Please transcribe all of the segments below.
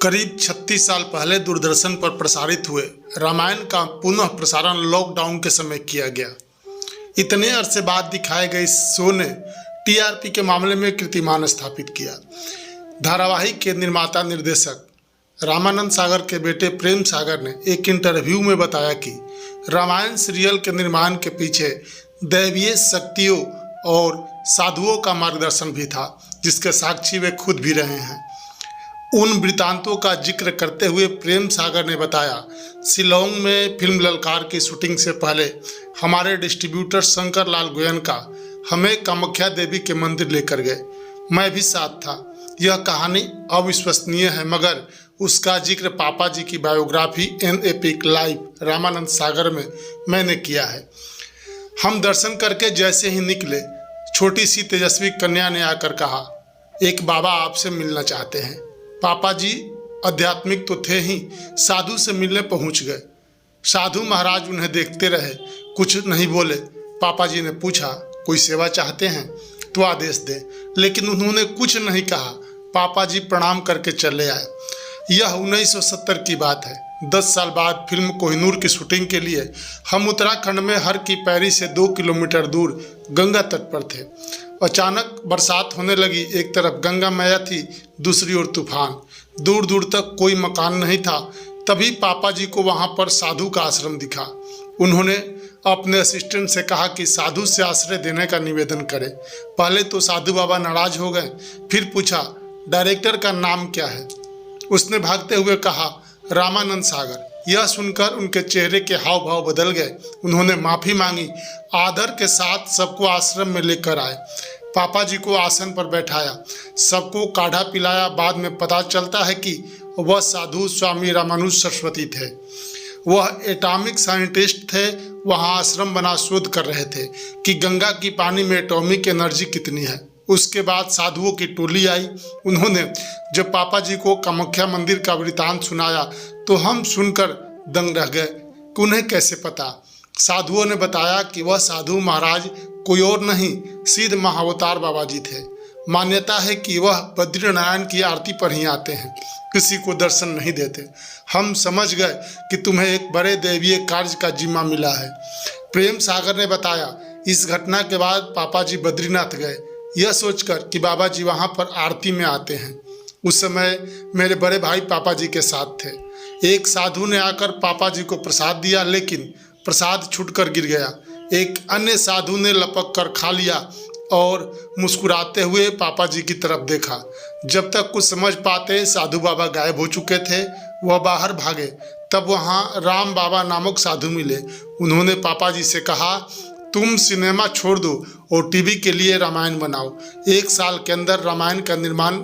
करीब 36 साल पहले दूरदर्शन पर प्रसारित हुए रामायण का पुनः प्रसारण लॉकडाउन के समय किया गया। इतने अरसे बाद दिखाए गए इस शो ने टीआरपी के मामले में कीर्तिमान स्थापित किया। धारावाहिक के निर्माता निर्देशक रामानंद सागर के बेटे प्रेम सागर ने एक इंटरव्यू में बताया कि रामायण सीरियल के निर्माण के पीछे दैवीय शक्तियों और साधुओं का मार्गदर्शन भी था, जिसके साक्षी वे खुद भी रहे हैं। उन वृतांतों का जिक्र करते हुए प्रेम सागर ने बताया, शिलोंग में फिल्म ललकार की शूटिंग से पहले हमारे डिस्ट्रीब्यूटर शंकर लाल गोयनका हमें कामाख्या देवी के मंदिर लेकर गए। मैं भी साथ था। यह कहानी अविश्वसनीय है, मगर उसका जिक्र पापा जी की biography an epic life Ramanand Sagar में मैंने किया है। हम दर्शन करके जैसे ही निकले, छोटी सी तेजस्वी कन्या ने आकर कहा, एक बाबा आपसे मिलना चाहते हैं। पापा जी आध्यात्मिक तो थे ही, साधु से मिलने पहुंच गए। साधु महाराज उन्हें देखते रहे, कुछ नहीं बोले। पापा जी ने पूछा, कोई सेवा चाहते हैं तो आदेश दें, लेकिन उन्होंने कुछ नहीं कहा। पापा जी प्रणाम करके चले आए। यह 1970 की बात है। 10 साल बाद फिल्म कोहिनूर की शूटिंग के लिए हम उत्तराखंड में हर की पैरी से 2 किलोमीटर दूर गंगा तट पर थे। अचानक बरसात होने लगी। एक तरफ गंगा मैया थी, दूसरी ओर तूफान। दूर दूर तक कोई मकान नहीं था। तभी पापा जी को वहां पर साधु का आश्रम दिखा। उन्होंने अपने असिस्टेंट से कहा कि साधु से आश्रय देने का निवेदन करें। पहले तो साधु बाबा नाराज हो गए, फिर पूछा, डायरेक्टर का नाम क्या है? उसने भागते हुए कहा, रामानंद सागर। यह सुनकर उनके चेहरे के हाव भाव बदल गए। उन्होंने माफ़ी मांगी। आदर के साथ सबको आश्रम में लेकर आए। पापा जी को आसन पर बैठाया, सबको काढ़ा पिलाया। बाद में पता चलता है कि वह साधु स्वामी रामानुज सरस्वती थे। वह एटॉमिक साइंटिस्ट थे। वहाँ आश्रम बना शोध कर रहे थे कि गंगा की पानी में एटॉमिक एनर्जी कितनी है। उसके बाद साधुओं की टोली आई। उन्होंने जब पापा जी को कामाख्या मंदिर का वृतांत सुनाया तो हम सुनकर दंग रह गए कि उन्हें कैसे पता। साधुओं ने बताया कि वह साधु महाराज कोई और नहीं, सिद्ध महाअवतार बाबा जी थे। मान्यता है कि वह बद्रीनारायण की आरती पर ही आते हैं, किसी को दर्शन नहीं देते। हम समझ गए कि तुम्हें एक बड़े दैवीय कार्य का जिम्मा मिला है। प्रेम सागर ने बताया, इस घटना के बाद पापा जी बद्रीनाथ गए, यह सोचकर कि बाबा जी वहाँ पर आरती में आते हैं। उस समय मेरे बड़े भाई पापा जी के साथ थे। एक साधु ने आकर पापा जी को प्रसाद दिया, लेकिन प्रसाद छूटकर गिर गया। एक अन्य साधु ने लपक कर खा लिया और मुस्कुराते हुए पापा जी की तरफ देखा। जब तक कुछ समझ पाते साधु बाबा गायब हो चुके थे। वह बाहर भागे। तब वहाँ राम बाबा नामक साधु मिले। उन्होंने पापा जी से कहा, तुम सिनेमा छोड़ दो और टीवी के लिए रामायण बनाओ। 1 साल के अंदर रामायण का निर्माण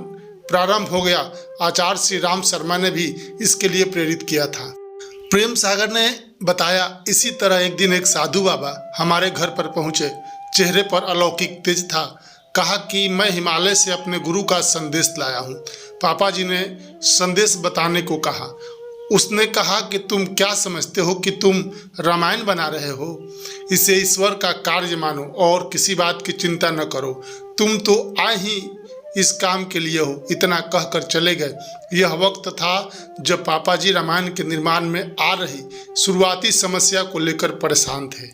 प्रारंभ हो गया। आचार्य श्री राम शर्मा ने भी इसके लिए प्रेरित किया था। प्रेम सागर ने बताया, इसी तरह एक दिन एक साधु बाबा हमारे घर पर पहुंचे। चेहरे पर अलौकिक तेज था। कहा कि मैं हिमालय से अपने गुरु का संदेश लाया हूं। पापा जी ने संदेश बताने को कहा। उसने कहा कि तुम क्या समझते हो कि तुम रामायण बना रहे हो? इसे ईश्वर का कार्य मानो और किसी बात की चिंता न करो। तुम तो आए ही इस काम के लिए हो। इतना कहकर चले गए। यह वक्त था जब पापा जी रामायण के निर्माण में आ रही शुरुआती समस्या को लेकर परेशान थे।